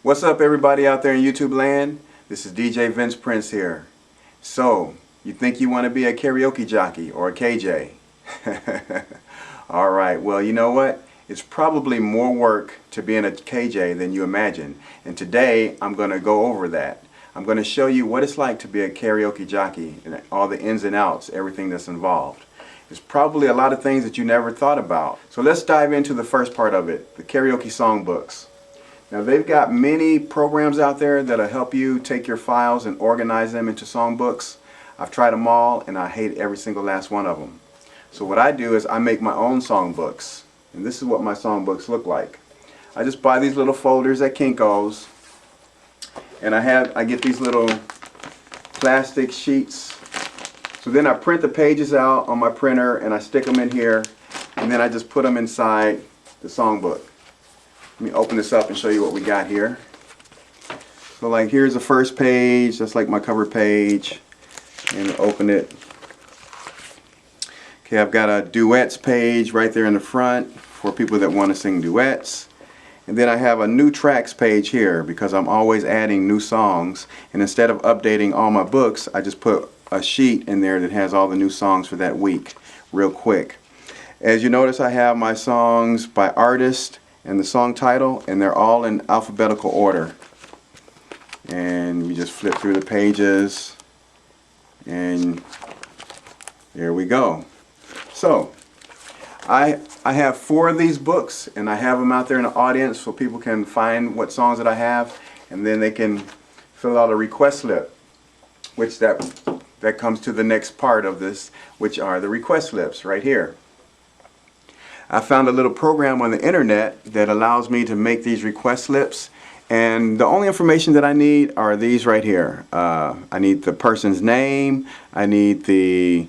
What's up, everybody out there in YouTube land? This is DJ Vince Prince here. So, you think you want to be a karaoke jockey or a KJ? Alright, well, you know what? It's probably more work to being a KJ than you imagine. And today, I'm going to go over that. I'm going to show you what it's like to be a karaoke jockey and all the ins and outs, everything that's involved. There's probably a lot of things that you never thought about. So let's dive into the first part of it, the Karaoke Songbooks. Now they've got many programs out there that'll help you take your files and organize them into songbooks. I've tried them all and I hate every single last one of them. So what I do is I make my own songbooks. And this is what my songbooks look like. I just buy these little folders at Kinko's. And I get these little plastic sheets. So then I print the pages out on my printer and I stick them in here. And then I just put them inside the songbook. Let me open this up and show you what we got here. So like here's the first page, that's like my cover page. And open it. Okay, I've got a duets page right there in the front for people that want to sing duets. And then I have a new tracks page here because I'm always adding new songs. And instead of updating all my books, I just put a sheet in there that has all the new songs for that week real quick. As you notice, I have my songs by artist and the song title, and they're all in alphabetical order. And you just flip through the pages and there we go. So I have 4 of these books and I have them out there in the audience so people can find what songs that I have, and then they can fill out a request slip, which that comes to the next part of this, which are the request slips right here. I found a little program on the internet that allows me to make these request slips, and the only information that I need are these right here. I need the person's name, I need the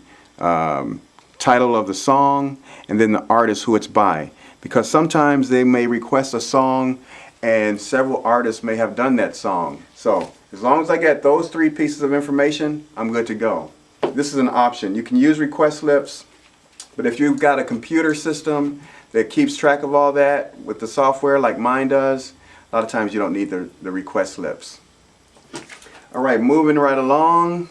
title of the song, and then the artist who it's by, because sometimes they may request a song and several artists may have done that song. So as long as I get those 3 pieces of information, I'm good to go. This is an option. You can use request slips, but if you've got a computer system that keeps track of all that with the software like mine does, a lot of times you don't need the request slips. Alright, moving right along,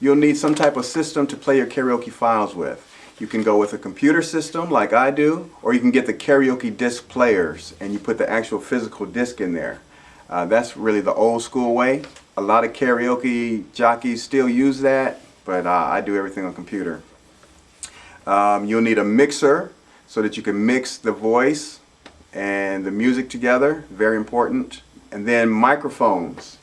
you'll need some type of system to play your karaoke files with. You can go with a computer system like I do, or you can get the karaoke disc players and you put the actual physical disc in there. That's really the old school way. A lot of karaoke jockeys still use that, but I do everything on computer. You'll need a mixer so that you can mix the voice and the music together, very important. And then microphones.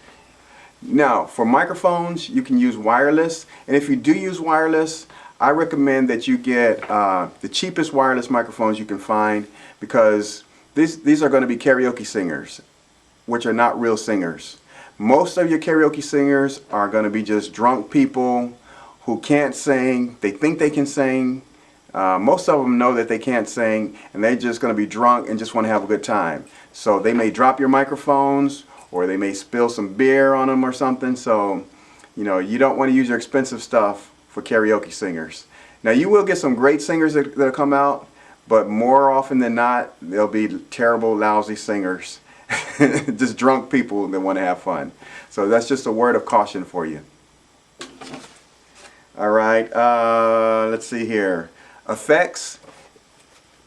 Now for microphones you can use wireless, and if you do use wireless, I recommend that you get the cheapest wireless microphones you can find, because these are going to be karaoke singers, which are not real singers. Most of your karaoke singers are going to be just drunk people who can't sing. They think they can sing. Most of them know that they can't sing, and they're just going to be drunk and just want to have a good time. So they may drop your microphones, or they may spill some beer on them or something. So, you know, you don't want to use your expensive stuff for karaoke singers. Now you will get some great singers that'll come out, but more often than not, they'll be terrible, lousy singers. Just drunk people that want to have fun. So that's just a word of caution for you. Alright, let's see here. Effects.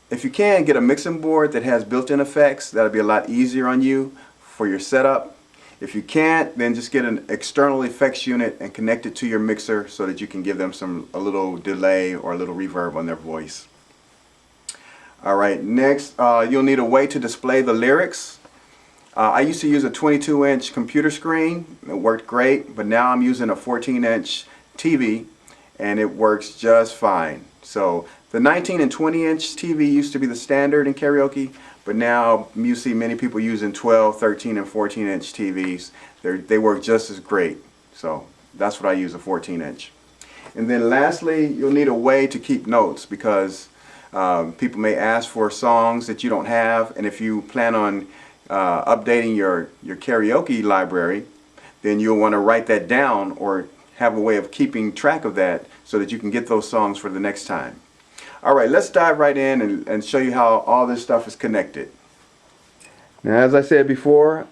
If you can, get a mixing board that has built-in effects. That'll be a lot easier on you for your setup. If you can't, then just get an external effects unit and connect it to your mixer so that you can give them a little delay or a little reverb on their voice. Alright, next you'll need a way to display the lyrics. I used to use a 22-inch computer screen. It worked great, but now I'm using a 14-inch TV and it works just fine. So the 19 and 20-inch TV used to be the standard in karaoke, but now you see many people using 12, 13, and 14-inch TVs. They work just as great. So that's what I use, a 14-inch. And then lastly, you'll need a way to keep notes, because people may ask for songs that you don't have, and if you plan on updating your karaoke library, then you'll want to write that down or have a way of keeping track of that so that you can get those songs for the next time. Alright, let's dive right in and show you how all this stuff is connected. Now, as I said before,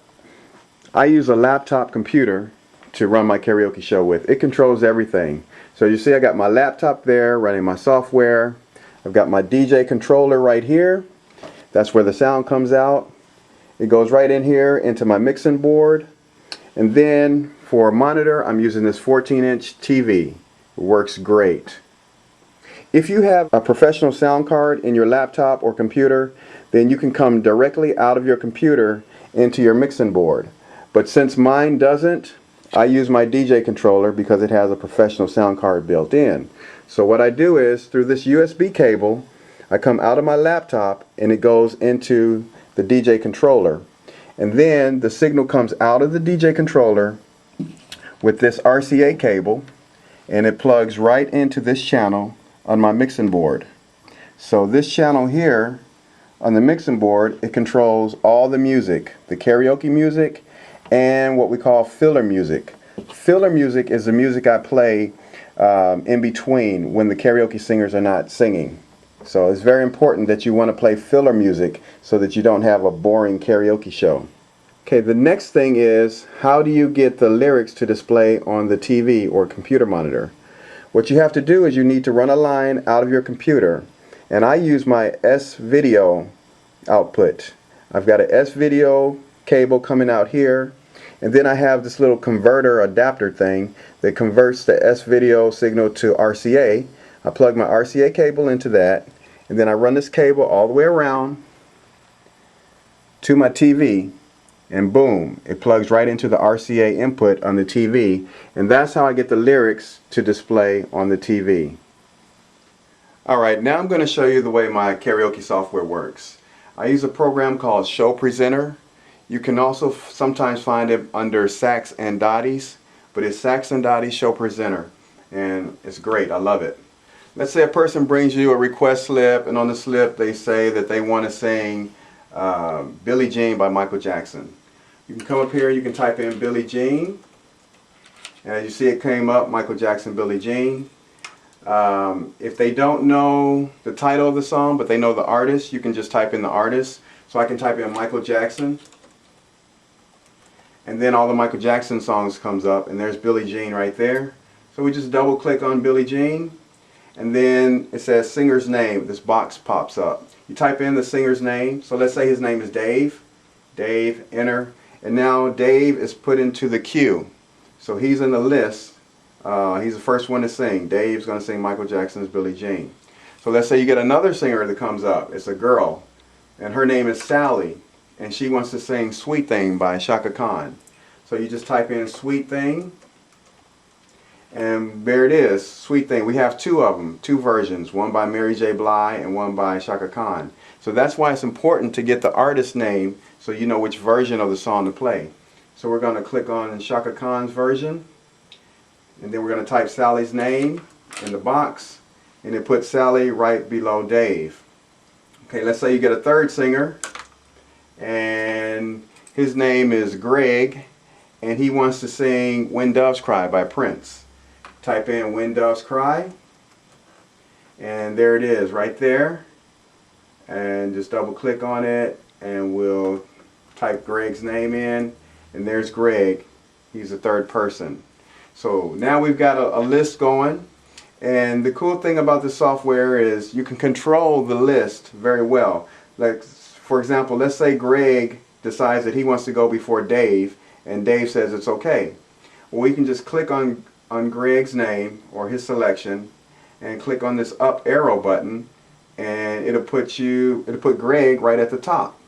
I use a laptop computer to run my karaoke show with. It controls everything. So you see I got my laptop there running my software. I've got my DJ controller right here. That's where the sound comes out. It goes right in here into my mixing board. And then for a monitor, I'm using this 14-inch TV. It works great. If you have a professional sound card in your laptop or computer, then you can come directly out of your computer into your mixing board. But since mine doesn't, I use my DJ controller because it has a professional sound card built in. So what I do is, through this USB cable, I come out of my laptop and it goes into the DJ controller. And then the signal comes out of the DJ controller with this RCA cable, and it plugs right into this channel on my mixing board. So this channel here on the mixing board, it controls all the music, the karaoke music and what we call filler music. Filler music is the music I play in between when the karaoke singers are not singing. So it's very important that you want to play filler music so that you don't have a boring karaoke show. Okay, the next thing is, how do you get the lyrics to display on the TV or computer monitor? What you have to do is you need to run a line out of your computer, and I use my S-Video output. I've got an S-Video cable coming out here, and then I have this little converter adapter thing that converts the S-Video signal to RCA. I plug my RCA cable into that, and then I run this cable all the way around to my TV, and boom, it plugs right into the RCA input on the TV, and that's how I get the lyrics to display on the TV. Alright, now I'm going to show you the way my karaoke software works. I use a program called Show Presenter. You can also sometimes find it under Sax and Dotty's, but it's Sax and Dotty's Show Presenter, and it's great. I love it. Let's say a person brings you a request slip, and on the slip they say that they want to sing Billie Jean by Michael Jackson. You can come up here, you can type in Billie Jean, and as you see it came up, Michael Jackson, Billie Jean. If they don't know the title of the song but they know the artist, you can just type in the artist. So I can type in Michael Jackson, and then all the Michael Jackson songs comes up, and there's Billie Jean right there. So we just double click on Billie Jean, and then it says singer's name. This box pops up. You type in the singer's name. So let's say his name is Dave. Dave, enter. And now Dave is put into the queue. So he's in the list. He's the first one to sing. Dave's going to sing Michael Jackson's Billie Jean. So let's say you get another singer that comes up. It's a girl, and her name is Sally, and she wants to sing Sweet Thing by Chaka Khan. So you just type in Sweet Thing, and there it is, Sweet Thing. We have two of them, two versions, one by Mary J. Blige and one by Chaka Khan. So that's why it's important to get the artist name so you know which version of the song to play. So we're going to click on Chaka Khan's version, and then we're going to type Sally's name in the box, and it puts Sally right below Dave. Okay, let's say you get a third singer, and his name is Greg, and he wants to sing When Doves Cry by Prince. Type in When Doves Cry, and there it is right there, and just double click on it, and we'll type Greg's name in, and there's Greg. He's the third person. So now we've got a list going, and the cool thing about this software is you can control the list very well. Like, for example, let's say Greg decides that he wants to go before Dave, and Dave says it's okay. Well, we can just click on Greg's name or his selection and click on this up arrow button, and it'll put Greg right at the top.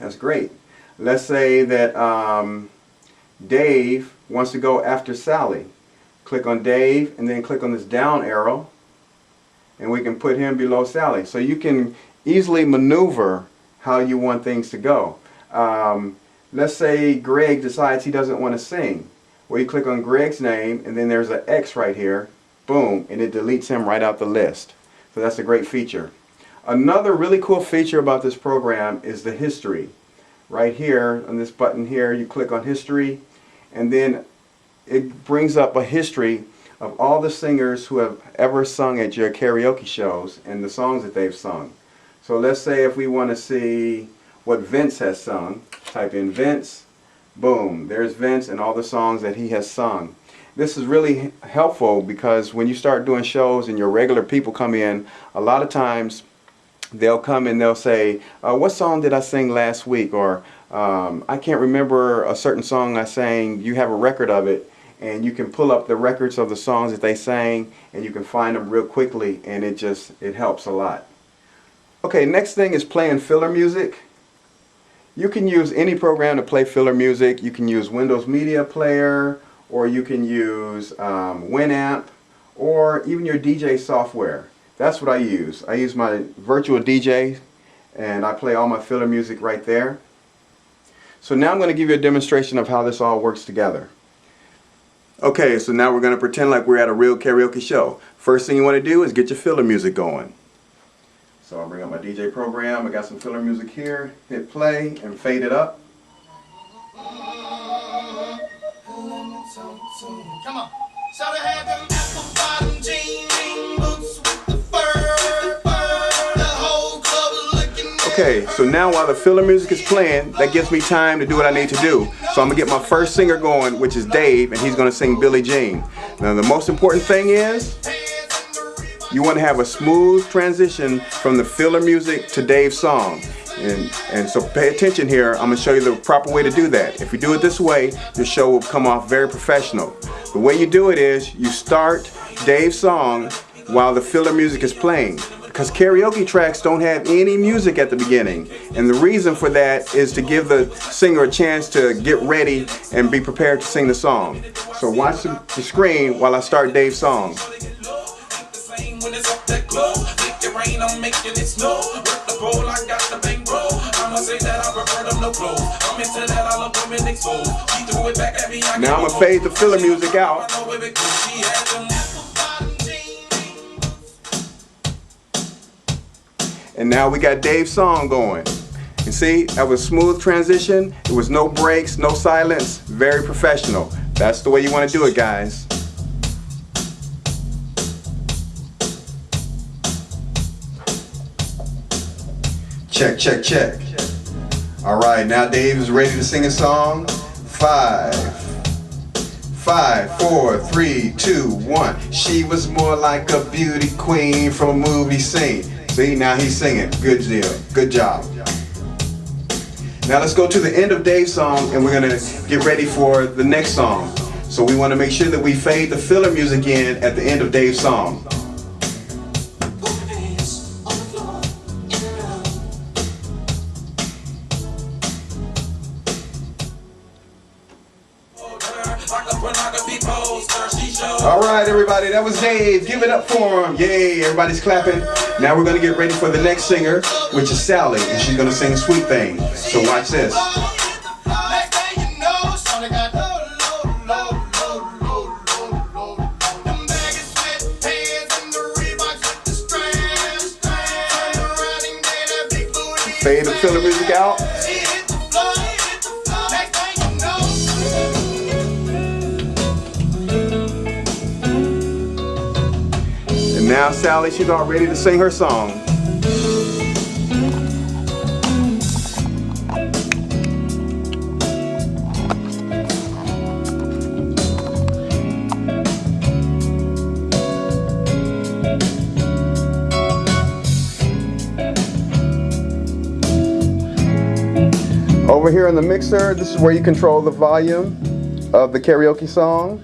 That's great. Let's say that Dave wants to go after Sally. Click on Dave and then click on this down arrow, and we can put him below Sally. So you can easily maneuver how you want things to go. Let's say Greg decides he doesn't want to sing. Well, you click on Greg's name, and then there's an X right here, boom, and it deletes him right out the list. So that's a great feature. Another really cool feature about this program is the history. Right here on this button here, you click on history, and then it brings up a history of all the singers who have ever sung at your karaoke shows and the songs that they've sung. So let's say if we want to see what Vince has sung, type in Vince, Boom, there's Vince and all the songs that he has sung. This is really helpful because when you start doing shows and your regular people come in, a lot of times they'll come and they'll say, what song did I sing last week? Or I can't remember a certain song I sang. You have a record of it, and you can pull up the records of the songs that they sang, and you can find them real quickly, and it helps a lot. Okay, next thing is playing filler music. You can use any program to play filler music. You can use Windows Media Player, or you can use Winamp, or even your DJ software. That's what I use. I use my virtual DJ, and I play all my filler music right there. So now I'm going to give you a demonstration of how this all works together. Okay, so now we're going to pretend like we're at a real karaoke show. First thing you want to do is get your filler music going. So I'll bring up my DJ program. I got some filler music here. Hit play and fade it up. Come on. Shout had them apple bottom jean boots with the fur. The whole club was looking. Okay, so now while the filler music is playing, that gives me time to do what I need to do. So I'm gonna get my first singer going, which is Dave, and he's gonna sing Billie Jean. Now the most important thing is you want to have a smooth transition from the filler music to Dave's song. And so pay attention here. I'm going to show you the proper way to do that. If you do it this way, your show will come off very professional. The way you do it is you start Dave's song while the filler music is playing, because karaoke tracks don't have any music at the beginning. And the reason for that is to give the singer a chance to get ready and be prepared to sing the song. So watch the screen while I start Dave's song. I'm making it snow. Work the pole, I got the bang roll. I'ma say that I prefer them no clothes. I'm into that, I love women exposed. She threw it back at me. Now I'm gonna fade the filler music out. And now we got Dave's song going. You see, that was a smooth transition. It was no breaks, no silence, very professional. That's the way you want to do it, guys. Check, check, check. All right, now Dave is ready to sing a song. 5, 4, 3, 2, 1. She was more like a beauty queen from a movie scene. See, now he's singing. Good deal. Good job. Now let's go to the end of Dave's song, and we're gonna get ready for the next song. So we want to make sure that we fade the filler music in at the end of Dave's song. All right, everybody, that was Dave. Give it up for him. Yay, everybody's clapping. Now we're going to get ready for the next singer, which is Sally, and she's going to sing Sweet Thing. So watch this. Fade the filler music out. And now Sally, she's all ready to sing her song. Over here in the mixer, this is where you control the volume of the karaoke song.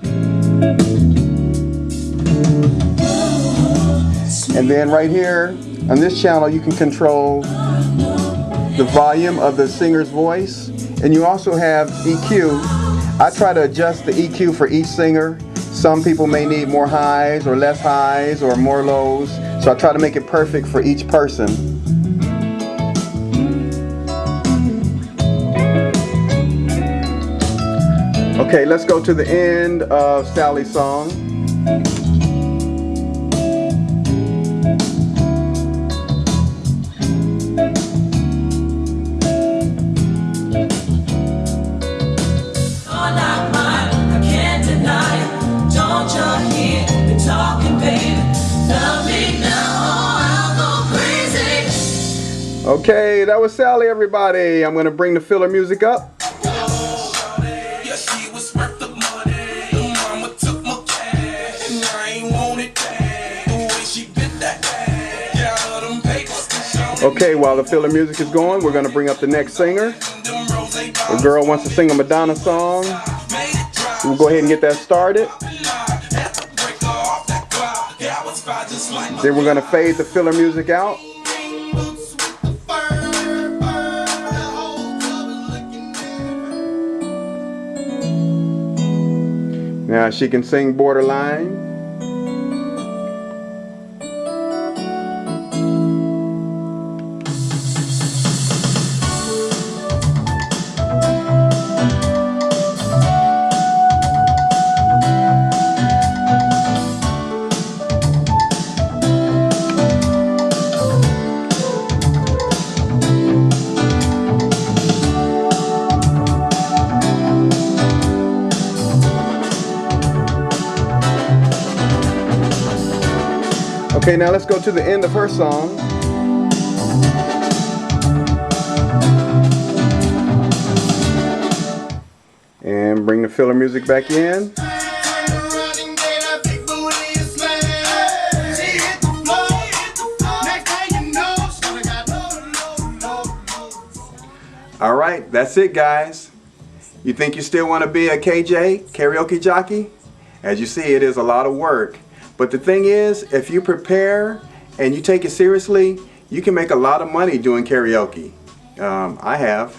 And then right here on this channel, you can control the volume of the singer's voice. And you also have EQ. I try to adjust the EQ for each singer. Some people may need more highs or less highs or more lows. So I try to make it perfect for each person. Okay, let's go to the end of Sally's song. Okay, that was Sally, everybody. I'm going to bring the filler music up. Okay, while the filler music is going, we're going to bring up the next singer. A girl wants to sing a Madonna song. We'll go ahead and get that started. Then we're going to fade the filler music out. Now she can sing Borderline. Okay, now let's go to the end of her song. And bring the filler music back in. All right, that's it, guys. You think you still want to be a KJ, karaoke jockey? As you see, it is a lot of work. But the thing is, if you prepare and you take it seriously, you can make a lot of money doing karaoke. I have.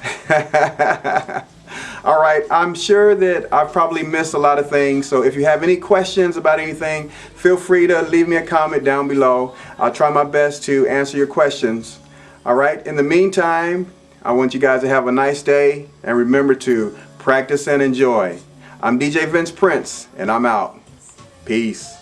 All right, I'm sure that I've probably missed a lot of things. So if you have any questions about anything, feel free to leave me a comment down below. I'll try my best to answer your questions. All right, in the meantime, I want you guys to have a nice day. And remember to practice and enjoy. I'm DJ Vince Prince, and I'm out. Peace.